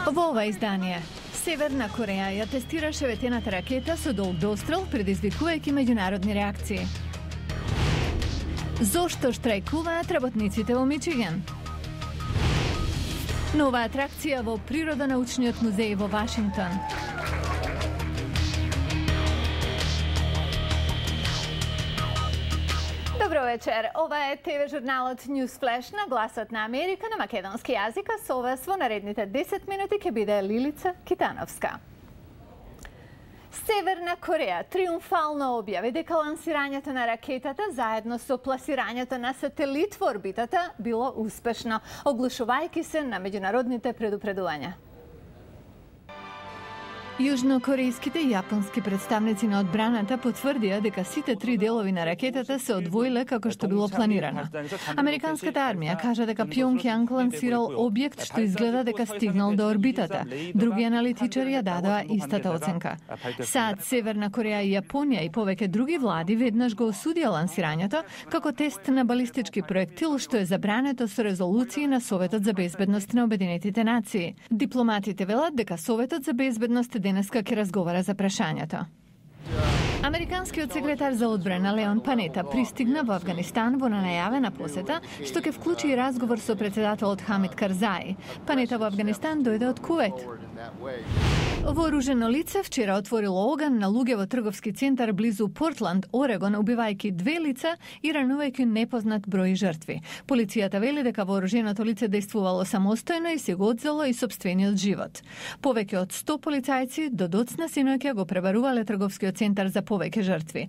Во ова издание, Северна Кореја ја тестираше ветената ракета со долг дострел, предизвикувајќи меѓународни реакции. Зошто штрајкуваат работниците во Мичиген? Нова атракција во Природонаучниот музеј во Вашингтон. Добро вечер. Ова е ТВ журналот News Flash на Гласот на Америка на македонски јазик, а со вас во наредните 10 минути ќе биде Лилица Китановска. Северна Кореја триумфално објави дека лансирањето на ракетата заедно со пласирањето на сателит во орбитата било успешно, оглушувајќи се на меѓународните предупредувања. Јужнокорејските и јапонски представници на одбраната потврдија дека сите три делови на ракетата се одвоиле како што било планирано. Американската армија кажа дека Пјонкјанг лансирал објект што изгледа дека стигнал до орбитата. Други аналитичари ја дадоа истата оценка. САД, Северна Кореја и Јапонија и повеќе други влади веднаш го осудија лансирањето како тест на балистички проектил што е забрането со резолуции на Советот за безбедност на Обединетите нации. Дипломатите велат дека Советот за безбедност денеска ќе разговара за прашањето. Американскиот секретар за одбрана Леон Панета пристигна во Авганистан во најавена посета, што ќе вклучи и разговор со председателот Хамид Карзаи. Панета во Авганистан дојде од Кувејт. Вооружено лице вчера отворило оган на луѓе во трговски центар близу Портланд, Орегон, убивајќи 2 лица и ранувајќи непознат број жртви. Полицијата вели дека вооруженото лице действувало самостојно и си го одзело и сопствениот живот. Повеќе од 100 полицајци до доцна синоќа го пребарувале трговскиот центар за повеќе жртви.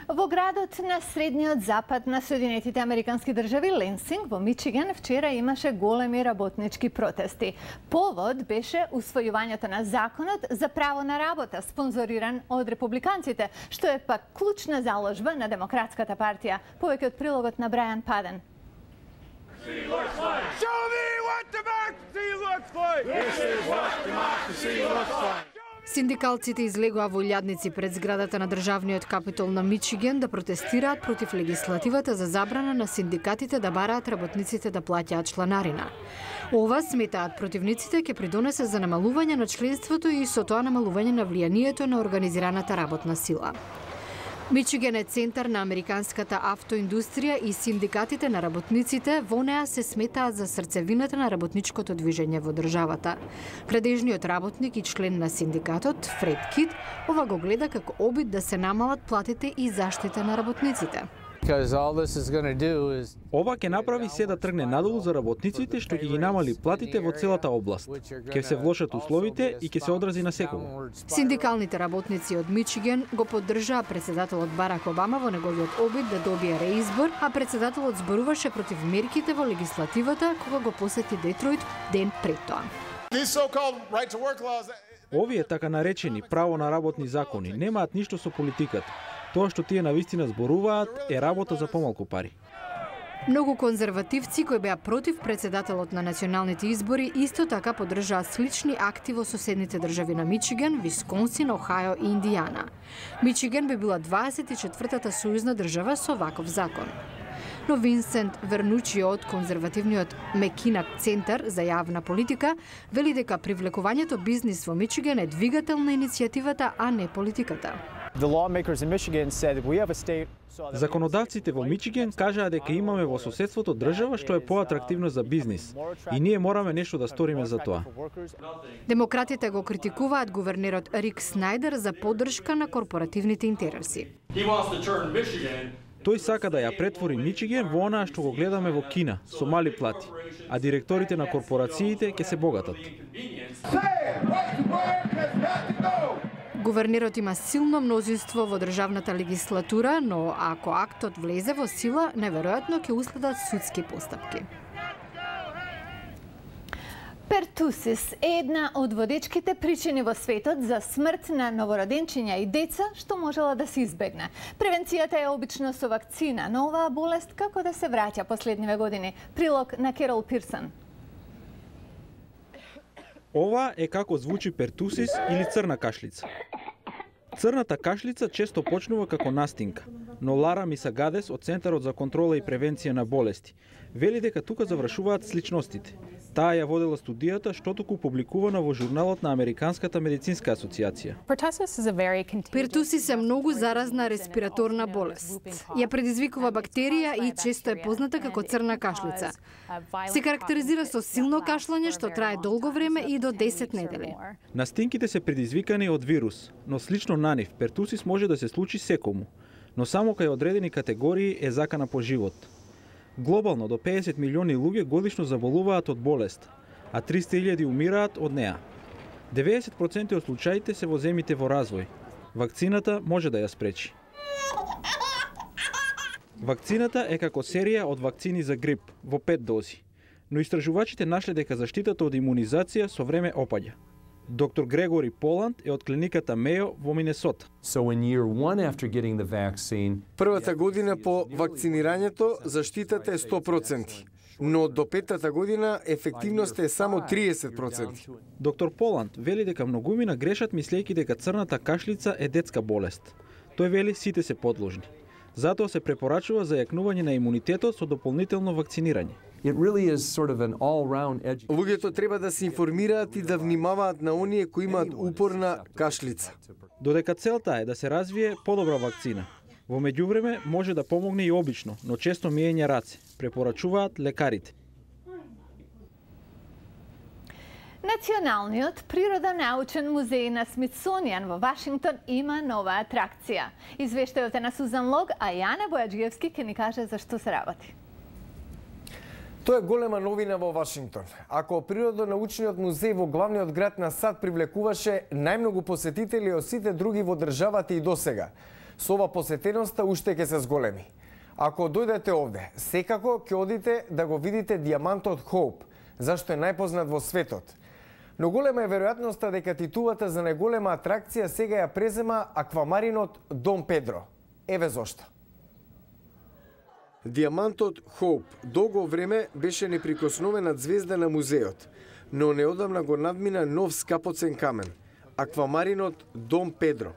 Во градот на средниот запад на Соединетите Американски држави, Ленсинг во Мичиген, вчера имаше големи работнички протести. Повод беше усвојувањето на законот за право на работа, спонзориран од републиканците, што е пак клучна заложба на Демократската партија. Повеќе од прилогот на Брајан Паден. Show me what democracy looks like! This is what democracy looks like! Синдикалците излегоа во илјадници пред зградата на државниот капитол на Мичиген да протестираат против легислативата за забрана на синдикатите да бараат работниците да плаќаат чланарина. Ова, сметаат противниците, ќе придонесе за намалување на членството и со тоа намалување на влијанието на организираната работна сила. Мичиген е центар на американската автоиндустрија и синдикатите на работниците во неа се сметаат за срцевината на работничкото движење во државата. Градежниот работник и член на синдикатот, Фред Кит, ова го гледа како обид да се намалат платите и заштита на работниците. Ова ќе направи се да тргне надолу за работниците што ќе ги намали платите во целата област. Ќе се влошат условите и ќе се одрази на секого. Синдикалните работници од Мичиген го поддржаа председателот Барак Обама во неговиот обид да добие реизбор, а председателот зборуваше против мерките во легислативата кога го посети Детройт ден пред тоа. Овие така наречени право на работни закони немаат ништо со политиката. Тоа што тие навистина зборуваат е работа за помалку пари. Многу конзервативци кои беа против председателот на националните избори исто така поддржаа слични акти во соседните држави на Мичиген, Висконсин, Охајо и Индијана. Мичиген би била 24-та сојузна држава со ваков закон. Но Винсент Вернучи од конзервативниот Мекинак центар за јавна политика вели дека привлекувањето бизнис во Мичиген е двигател на иницијативата, а не политиката. Законодавците во Мичиген кажаа дека имаме во соседството држава што е поатрактивна за бизнис и ние мораме нешто да сториме за тоа. Демократите го критикуваат гувернерот Рик Снајдер за поддршка на корпоративните интереси. Тој сака да ја претвори Мичиген во онаа што го гледаме во Кина, со мали плати, а директорите на корпорациите ќе се богатат. Гувернерот има силно мнозинство во државната легислатура, но ако актот влезе во сила, неверојатно ќе уследат судски постапки. Пертусис е една од водечките причини во светот за смрт на новороденчиња и деца што можела да се избегне. Превенцијата е обично со вакцина, но оваа болест како да се враќа последниве години. Прилог на Керол Пирсон. Ова е како звучи пертусис или црна кашлица. Црната кашлица често почнува како настинка, Но Лара Мисагадес од Центарот за контрола и превенција на болести вели дека тука завршуваат сличностите. Таа ја водела студијата што туку публикувана во журналот на Американската медицинска асоциација. Пертусис е многу заразна респираторна болест. Ја предизвикува бактерија и често е позната како црна кашлица. Се карактеризира со силно кашлање што трае долго време и до 10 недели. Настинките се предизвикани од вирус, но слично на нив пертусис може да се случи секому, но само кај одредени категории е закана по живот. Глобално до 50 милиони луѓе годишно заболуваат од болест, а 300.000 умираат од неа. 90% од случаите се во земите во развој. Вакцината може да ја спречи. Вакцината е како серија од вакцини за грип во 5 дози, но истражувачите нашле дека заштитата од имунизација со време опаѓа. Доктор Грегори Поланд е од клиниката Мејо во Минесота. Првата година по вакцинирањето заштитата е 100%, но до петата година ефективноста е само 30%. Доктор Поланд вели дека многумина грешат мислејќи дека црната кашлица е детска болест. Тој вели сите се подложни. Затоа се препорачува за јакнување на имунитетот со дополнително вакцинирање. Луѓето треба да се информираат и да внимаваат на оние кои имаат упорна кашлица. Додека целта е да се развие подобра вакцина. Во меѓувреме може да помогне и обично, но често миење раце, препорачуваат лекарите. Националниот природонаучен музеј на Смитсонијан во Вашингтон има нова атракција. Извештајот е на Сузан Лог, а Јане Бојаджиевски ќе ни каже за што се работи. Тоа е голема новина во Вашингтон. Ако природонаучниот музеј во главниот град на САД привлекуваше најмногу посетители од сите други во државата и досега, со ова посетеноста уште ќе се зголеми. Ако дојдете овде, секако ќе одите да го видите дијамантот Хоуп, зашто е најпознат во светот. Но голема е веројатноста дека титулата за најголема атракција сега ја презема аквамаринот Дом Педро. Еве зошто. Дијамантот Хоуп долго време беше неприкосновена ѕвезда на музеот, но неодамна го надмина нов скапоцен камен – аквамаринот Дом Педро.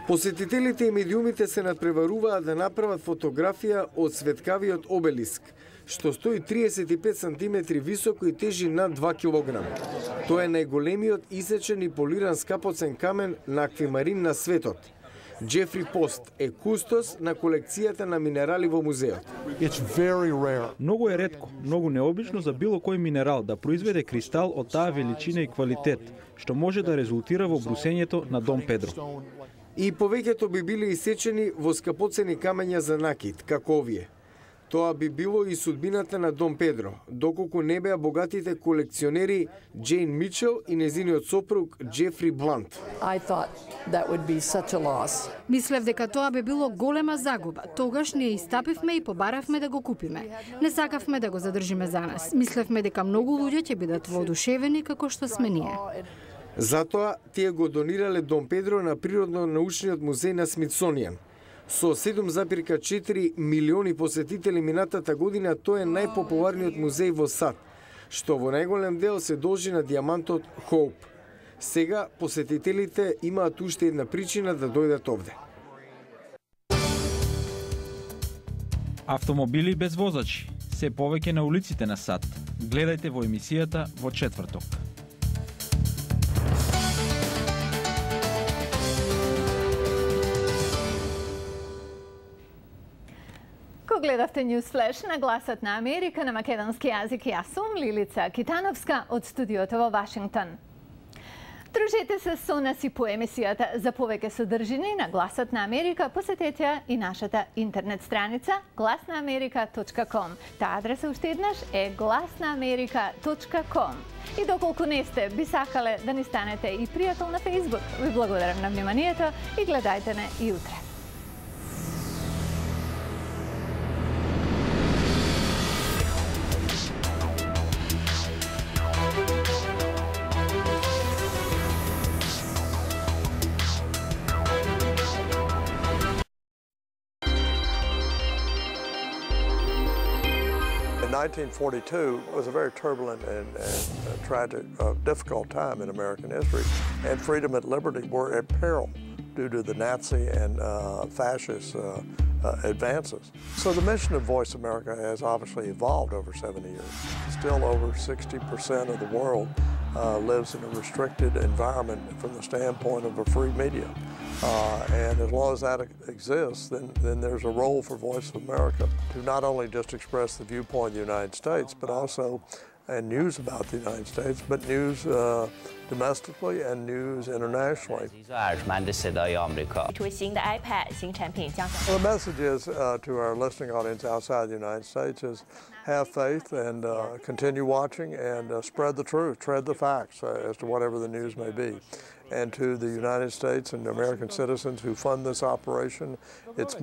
Посетителите и медиумите се надпреваруваат да направат фотографија од светкавиот обелиск, што стои 35 сантиметри високо и тежи над 2 килограми. Тоа е најголемиот исечен и полиран скапоцен камен на аквамарин на светот. Джефри Пост е кустос на колекцијата на минерали во музеот. Многу е ретко, многу необично за било кој минерал да произведе кристал од таа величина и квалитет, што може да резултира во брусењето на Дом Педро. И повеќето би били исечени во скапоцени камења за накид, како овие. Тоа би било и судбината на Дом Педро, доколку не беа богатите колекционери Джейн Мичел и незиниот сопруг Джефри Блант. Мислев дека тоа би било голема загуба. Тогаш ние истапивме и побаравме да го купиме. Не сакавме да го задржиме за нас. Мислевме дека многу луѓе ќе бидат воодушевени како што сме ние. Затоа тие го донирале Дом Педро на Природно-научниот музеј на Смитсонијан. Со 7,4 милиони посетители минатата година, тој е најпопуларниот музеј во САД, што во најголем дел се должи на дијамантот Хоуп. Сега посетителите имаат уште една причина да дојдат овде. Автомобили без возачи се повеќе на улиците на САД. Гледајте во емисијата во четврток. Гледавте News Flash на Гласот на Америка на македонски јазик. Јас сум Лилица Китановска од студиото во Вашингтон. Дружете се со нас и по емисијата. За повеќе содржини на Гласот на Америка посетете и нашата интернет страница glasnaamerika.com. Таа адреса уште еднаш е glasnaamerika.com. И доколку не сте би сакале да ни станете и пријател на Facebook, ви благодарам на вниманието и гледајте не и утре. 1942 was a very turbulent and tragic, difficult time in American history, and freedom and liberty were at peril due to the Nazi and fascist advances. So the mission of Voice America has obviously evolved over 70 years. Still over 60% of the world lives in a restricted environment from the standpoint of a free media. And as long as that exists, then there's a role for Voice of America to not only just express the viewpoint of the United States, but also and news about the United States, but news domestically and news internationally. The message is to our listening audience outside the United States is have faith and continue watching and spread the truth, tread the facts as to whatever the news may be. And to the United States and American citizens who fund this operation, it's